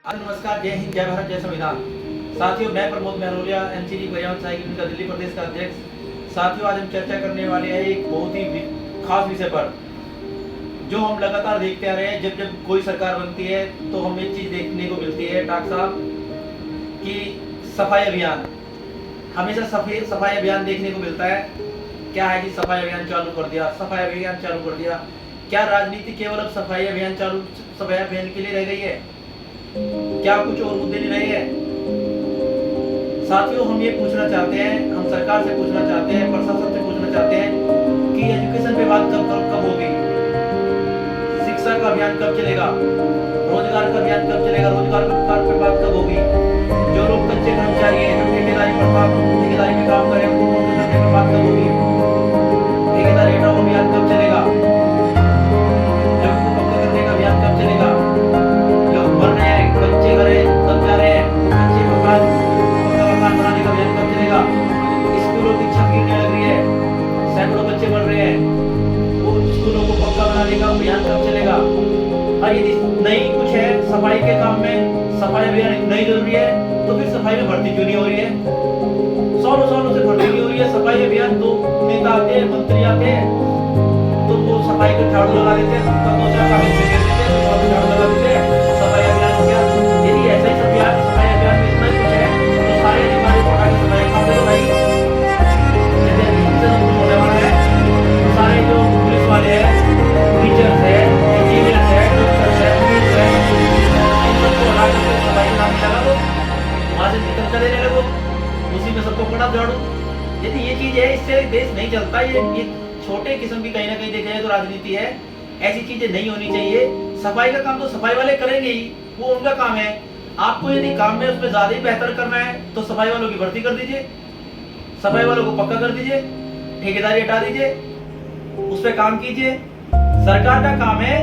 नमस्कार, जय हिंद, जय भारत, जय संविधान। साथियों, मैं प्रमोद महरोलिया, एमसीडी पर्यावरण सहायक यूनियन का दिल्ली प्रदेश का अध्यक्ष। साथियों, आज हम चर्चा करने वाले हैं एक बहुत ही खास विषय पर, जो हम लगातार देखते आ रहे हैं। जब जब कोई सरकार बनती है तो हमें एक चीज देखने को मिलती है डॉक्टर साहब, कि सफाई अभियान, हमेशा सफाई अभियान देखने को मिलता है। क्या है जी, सफाई अभियान चालू कर दिया, सफाई अभियान चालू कर दिया। क्या राजनीति केवल अब सफाई अभियान के लिए रह गई है? क्या कुछ और मुद्दे नहीं रहे हैं? साथियों, हम ये पूछना चाहते हैं, हम सरकार से पूछना चाहते हैं, प्रशासन से पूछना चाहते हैं कि एजुकेशन पे बात कब होगी? शिक्षा का अभियान कब चलेगा? रोजगार का अभियान कब चलेगा? रोजगार पे बात कब होगी? जो लोग कच्चे कर्मचारी हैं, जो ठेकेदारी में काम कर रहे हैं, उनको नौकरी पे बात कब होगी? ठेकेदारी हटाओ अभियान कब चलेगा? लोगों को पक्का करने का अभियान कब चलेगा? लोग मर रहे हैं, बच्चे दब जा रहे हैं, बच्चे मकान बनाने का अभियान कब चलेगा? स्कूलों की छत गिरने लग रही है, सैकड़ों बच्चे मर रहे हैं, वो स्कूलों को पक्का बनाने का अभियान कब चलेगा? और यदि नहीं कुछ है सफाई के काम में, सफाई अभियान नहीं जरूरी है, तो फिर सफाई में भर्ती क्यों नहीं हो रही है? सालों से भर्ती नहीं हो रही है। सफाई अभियान, दो नेता आते हैं, मंत्री आते हैं, तो वो सफाई का झाड़ू लगा देते हैं, दो चार कागज पे दे देते हैं, तो झाड़ू लगा देते हैं, सफाई अभियान हो गया। यदि ऐसा ही सफाई अभियान में इतना कुछ है, तो सारे अधिकारी को हटा के सफाई काम करो भाई। जैसे इससे सब कुछ होने वाला है, तो सारे जो पुलिस वाले हैं, टीचर्स हैं, इंजीनियर्स हैं, डॉक्टर्स हैं, पुलिस हैं, इन सबको हटा करके सफाई काम में लगा दो, वहां से निकल देने लगो, उसी में सबको पड़ा झाड़ू। यदि ये चीज है, इससे देश नहीं चलता। ये छोटे किस्म की कहीं ना कहीं देखा जाए तो राजनीति है, ऐसी चीजें नहीं होनी चाहिए। सफाई का काम तो सफाई वाले करेंगे ही, वो उनका काम है। आपको यदि काम में उसमें ज्यादा ही बेहतर करना है तो सफाई वालों की भर्ती कर दीजिए, सफाई वालों को पक्का कर दीजिए, ठेकेदारी हटा दीजिए, उस पर काम कीजिए। सरकार का काम है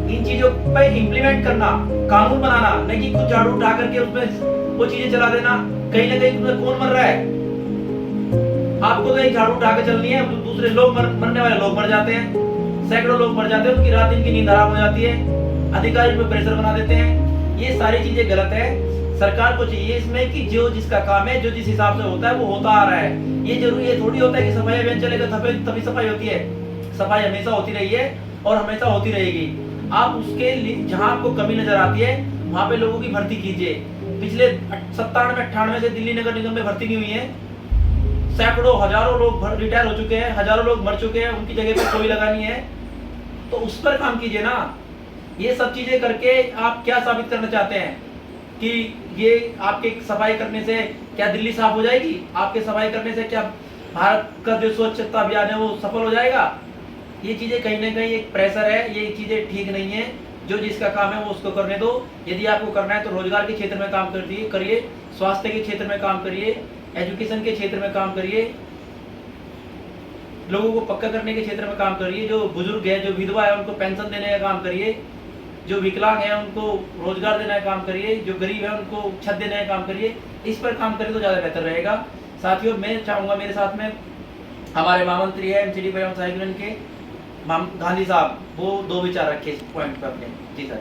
इन चीजों पे इम्प्लीमेंट करना, कानून बनाना, नहीं कि कुछ झाड़ू उठा करके उसमें वो चीजें चला देना। कहीं ना कहीं उसमें कौन मर रहा है? आपको तो एक झाड़ू उठा के चलनी है, दूसरे लोग मरने वाले लोग मर जाते हैं, सैकड़ों लोग मर जाते हैं, उनकी रात दिन की नींद हराम हो जाती है, अधिकारी पे प्रेशर बना देते हैं। ये सारी चीजें गलत है। सरकार को चाहिए इसमें कि जो जिसका काम है, जो जिस हिसाब से होता है वो होता आ रहा है। ये जरूरी है थोड़ी होता है कि सफाई अभियान चलेगा तभी सफाई होती है। सफाई हमेशा होती रही है और हमेशा होती रहेगी। आप उसके जहां आपको कमी नजर आती है वहां पे लोगों की भर्ती कीजिए। पिछले 97-98 से दिल्ली नगर निगम में भर्ती नहीं हुई है, सैकड़ों हजारों लोग रिटायर हो चुके हैं, हजारों लोग मर चुके हैं, उनकी जगह पर कोई लगा नहीं है, तो उस पर काम कीजिए ना। ये सब चीजें करके आप क्या साबित करना चाहते हैं कि ये आपके सफाई करने से क्या दिल्ली साफ हो जाएगी? आपके सफाई करने से क्या भारत का जो स्वच्छता अभियान है वो सफल हो जाएगा? ये चीजें कहीं ना कहीं एक प्रेशर है, ये चीजें ठीक नहीं है। जो जिसका काम है वो उसको करने दो। यदि आपको करना है तो रोजगार के क्षेत्र में काम करिए, स्वास्थ्य के क्षेत्र में काम करिए, एजुकेशन के क्षेत्र में काम करिए, लोगों को पक्का करने के क्षेत्र में काम करिए, जो बुजुर्ग है, जो विधवा है, उनको पेंशन देने का काम करिए, जो विकलांग है उनको रोजगार देने का काम करिए, जो गरीब है उनको छत देने का काम करिए। इस पर काम करें तो ज़्यादा बेहतर रहेगा। साथियों, मैं चाहूँगा मेरे साथ में हमारे महामंत्री है एमसीडी पर्यावरण सहायक यूनियन के गांधी साहब, वो दो विचार रखे इस पॉइंट पर अपने। जी सर।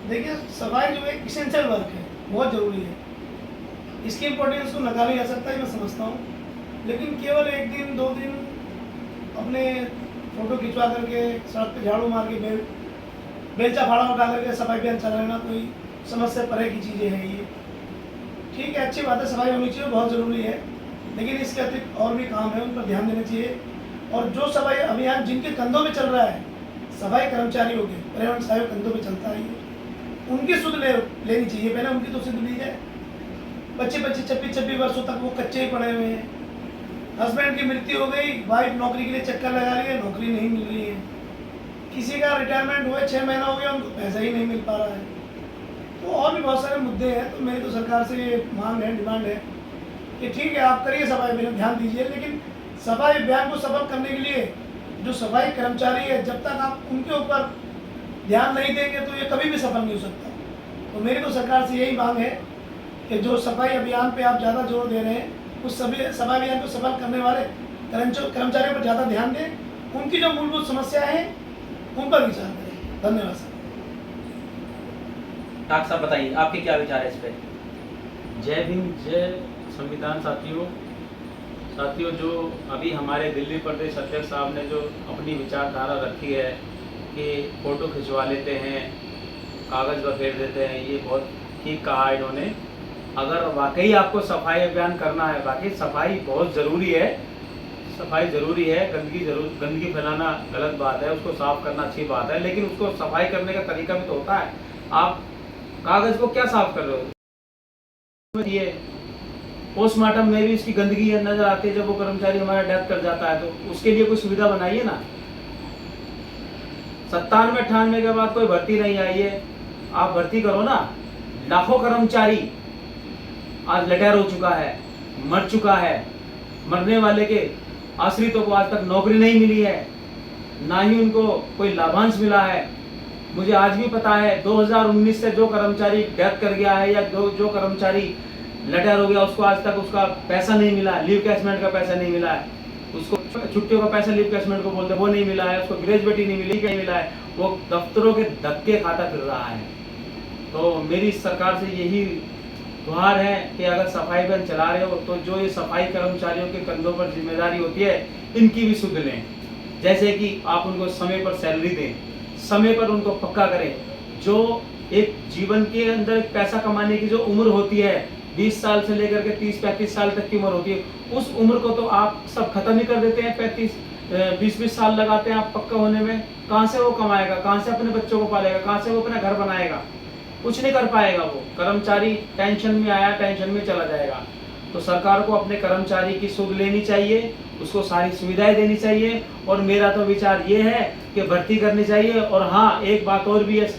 देखिए, सफाई जो एक इसेंशियल वर्क है, बहुत जरूरी है। इसकी इम्पोर्टेंस को नकारा जा सकता है, मैं समझता हूँ, लेकिन केवल एक दिन दो दिन अपने फोटो खिंचवा करके सड़क पे झाड़ू मार के बेलचा फाड़ा उठा करके सफाई अभियान चलाना कोई समझ से परे की चीज़ें हैं। ये ठीक है, अच्छी बात है, सफाई होनी चाहिए, बहुत ज़रूरी है, लेकिन इसके अतिरिक्त और भी काम है, उन पर ध्यान देना चाहिए। और जो सफाई अभियान जिनके कंधों में चल रहा है, सफाई कर्मचारियों के, पर्यावरण सहायक कंधों में चलता है, उनकी सुध लेनी चाहिए। पहले उनकी तो सुध ली जाए। 25-26 वर्षों तक वो कच्चे ही पड़े हुए हैं। हस्बैंड की मृत्यु हो गई, वाइफ नौकरी के लिए चक्कर लगा रही है, नौकरी नहीं मिल रही है। किसी का रिटायरमेंट हुआ 6 महीना हो गया, उनको पैसा ही नहीं मिल पा रहा है। तो और भी बहुत सारे मुद्दे हैं। तो मेरी तो सरकार से ये मांग है, डिमांड है कि ठीक है, आप करिए सफाई अभियान, ध्यान दीजिए, लेकिन सफाई अभियान को सफल करने के लिए जो सफाई कर्मचारी है, जब तक आप उनके ऊपर ध्यान नहीं देंगे तो ये कभी भी सफल नहीं हो सकता। तो मेरी तो सरकार से यही मांग है कि जो सफाई अभियान पे आप ज़्यादा जोर दे रहे हैं, उस सभी सफाई अभियान को सफल करने वाले कर्मचारियों पर ज़्यादा ध्यान दें, उनकी जो मूलभूत समस्याएं हैं उन पर विचार करें। धन्यवाद सर। डॉक्टर साहब बताइए आपके क्या विचार है इस पे? जय भीम, जय संविधान। साथियों, जो अभी हमारे दिल्ली प्रदेश अध्यक्ष साहब ने जो अपनी विचारधारा रखी है कि फ़ोटो खिंचवा लेते हैं, कागज़ बखेर देते हैं, ये बहुत ठीक कहा इन्होंने। अगर वाकई आपको सफाई अभियान करना है, वाकई सफाई बहुत ज़रूरी है, सफाई ज़रूरी है, गंदगी फैलाना गलत बात है, उसको साफ़ करना अच्छी बात है, लेकिन उसको सफाई करने का तरीका भी तो होता है। आप कागज़ को क्या साफ़ कर रहे हो? ये पोस्टमार्टम में भी इसकी गंदगी नजर आती है। जब वो कर्मचारी हमारा डेथ कर जाता है तो उसके लिए कोई सुविधा बनाइए ना। 97-98 के बाद कोई भर्ती नहीं आई है, आप भर्ती करो ना। लाखों कर्मचारी आज रिटायर हो चुका है, मर चुका है। मरने वाले के आश्रितों को आज तक नौकरी नहीं मिली है, ना ही उनको कोई लाभांश मिला है। मुझे आज भी पता है 2019 से जो कर्मचारी डेथ कर गया है या जो कर्मचारी रिटायर हो गया, उसको आज तक उसका पैसा नहीं मिला, लीव कैशमेंट का पैसा नहीं मिला है, उसको छुट्टियों का पैसा लीव कैशमेंट को बोलते हैं वो नहीं मिला है, उसको ग्रेजुएटी नहीं मिली, नहीं मिला है, वो दफ्तरों के धक्के खाता फिर रहा है। तो मेरी सरकार से यही गुहार है कि अगर सफाई अभियान चला रहे हो तो जो ये सफाई कर्मचारियों के कंधों पर जिम्मेदारी होती है, इनकी भी सुध लें। जैसे कि आप उनको समय पर सैलरी दें, समय पर उनको पक्का करें। जो एक जीवन के अंदर एक पैसा कमाने की जो उम्र होती है, 20 साल से लेकर के 30-35 साल तक की उम्र होती है, उस उम्र को तो आप सब खत्म ही कर देते हैं। 20-20 साल लगाते हैं आप पक्का होने में। कहाँ से वो कमाएगा, कहाँ से अपने बच्चों को पालेगा, कहाँ से वो अपना घर बनाएगा? कुछ नहीं कर पाएगा। वो कर्मचारी टेंशन में आया, टेंशन में चला जाएगा। तो सरकार को अपने कर्मचारी की सुध लेनी चाहिए, उसको सारी सुविधाएं देनी चाहिए। और मेरा तो विचार ये है कि भर्ती करनी चाहिए। और हाँ, एक बात और भी है,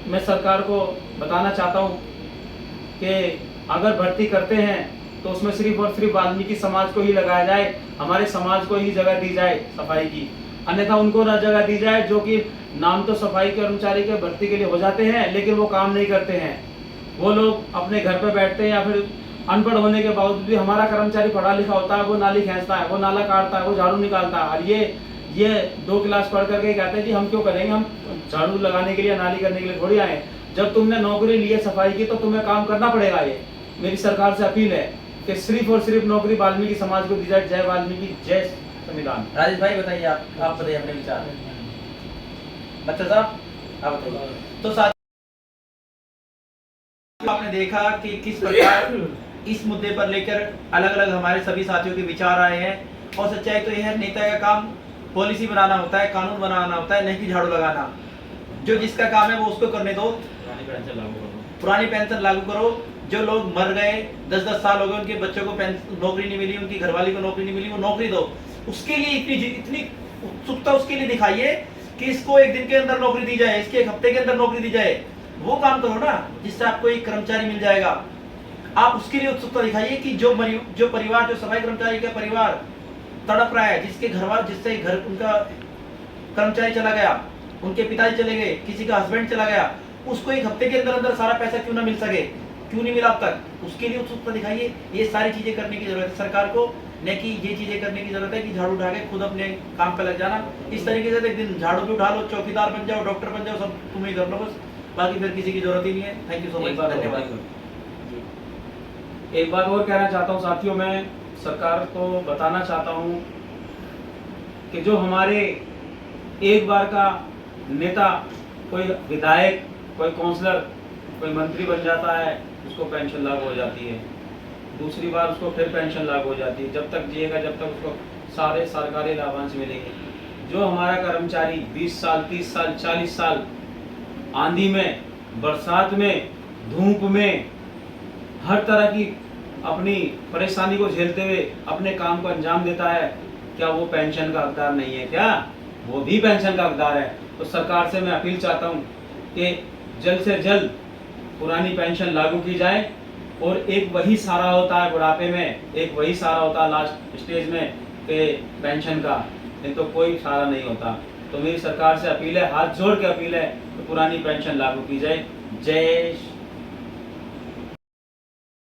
मैं सरकार को बताना चाहता हूँ कि अगर भर्ती करते हैं तो उसमें सिर्फ और सिर्फ वाल्मीकि समाज को ही लगाया जाए, हमारे समाज को ही जगह दी जाए सफाई की। अन्यथा उनको ना जगह दी जाए जो कि नाम तो सफाई कर्मचारी के भर्ती के लिए हो जाते हैं, लेकिन वो काम नहीं करते हैं। वो लोग अपने घर पे बैठते हैं, या फिर अनपढ़ होने के बावजूद भी हमारा कर्मचारी पढ़ा लिखा होता है, वो नाली खींचता है, वो नाला काटता है, वो झाड़ू निकालता है। और ये 2 क्लास पढ़ करके कहते हैं जी हम क्यों करेंगे, हम झाड़ू लगाने के लिए, नाली करने के लिए थोड़ी आए। जब तुमने नौकरी ली है सफाई की तो तुम्हें काम करना पड़ेगा। ये मेरी सरकार से अपील है कि सिर्फ और सिर्फ नौकरी वाल्मीकि समाज को दी जाए। जय वाल्मीकि, जय संविधान। राजेश भाई बताइए, आप बताइए अपने विचार। बच्चा साहब आप बताइए। तो साथ आपने देखा कि किस प्रकार इस मुद्दे पर लेकर अलग अलग हमारे सभी साथियों के विचार आए हैं। और सच्चाई तो यह है, नेता का काम पॉलिसी बनाना होता है, कानून बनाना होता है, नहीं कि झाड़ू लगाना। जो जिसका काम है वो उसको करने दो। पुरानी पेंशन लागू करो। जो लोग मर गए, 10-10 साल हो गए, उनके बच्चों को नौकरी नहीं मिली, उनकी घरवाली को नौकरी नहीं मिली, वो नौकरी दो। उसके लिए इतनी उत्सुकता उसके लिए दिखाइए कि इसको एक दिन के अंदर नौकरी दी जाए, इसके एक हफ्ते के अंदर नौकरी दी जाए। वो काम करो ना, जिससे आपको एक कर्मचारी मिल जाएगा। आप उसके लिए उत्सुकता दिखाइए कि जो परिवार, जो सफाई कर्मचारी का परिवार तड़प रहा है, जिससे घर उनका कर्मचारी चला गया, उनके पिताजी चले गए, किसी का हस्बैंड चला गया, उसको एक हफ्ते के अंदर अंदर सारा पैसा क्यों ना मिल सके, क्यों नहीं मिला अब तक, उसके लिए उत्सुकता दिखाइए। ये सारी चीजें करने की जरूरत है सरकार को, न कि ये चीजें करने की जरूरत है कि झाड़ू उठा के खुद अपने काम पे लग जाना। इस तरीके से एक दिन झाड़ू भी उठा लो, चौकीदार बन जाओ, डॉक्टर बन जाओ, सब तुम ही कर लो बस, बाकी फिर किसी की जरूरत ही नहीं है। थैंक यू सो मच, धन्यवाद। एक बात और कहना चाहता हूँ साथियों, मैं सरकार को बताना चाहता हूँ कि जो हमारे एक बार का नेता, कोई विधायक, कोई काउंसलर, कोई मंत्री बन जाता है, उसको पेंशन लागू हो जाती है। दूसरी बार उसको फिर पेंशन लागू हो जाती है। जब तक जिएगा जब तक उसको सारे सरकारी लाभांश मिलेंगे। जो हमारा कर्मचारी 20 साल, 30 साल, 40 साल आंधी में, बरसात में, धूप में, हर तरह की अपनी परेशानी को झेलते हुए अपने काम को अंजाम देता है, क्या वो पेंशन का हकदार नहीं है? क्या वो भी पेंशन का हकदार है? तो सरकार से मैं अपील चाहता हूँ कि जल्द से जल्द पुरानी पेंशन लागू की जाए। और एक वही सहारा होता है बुढ़ापे में, एक वही सहारा होता है लास्ट स्टेज में कि पेंशन का, नहीं तो कोई सहारा नहीं होता। तो मेरी सरकार से अपील है, हाथ जोड़ के अपील है कि पुरानी पेंशन लागू की जाए। जय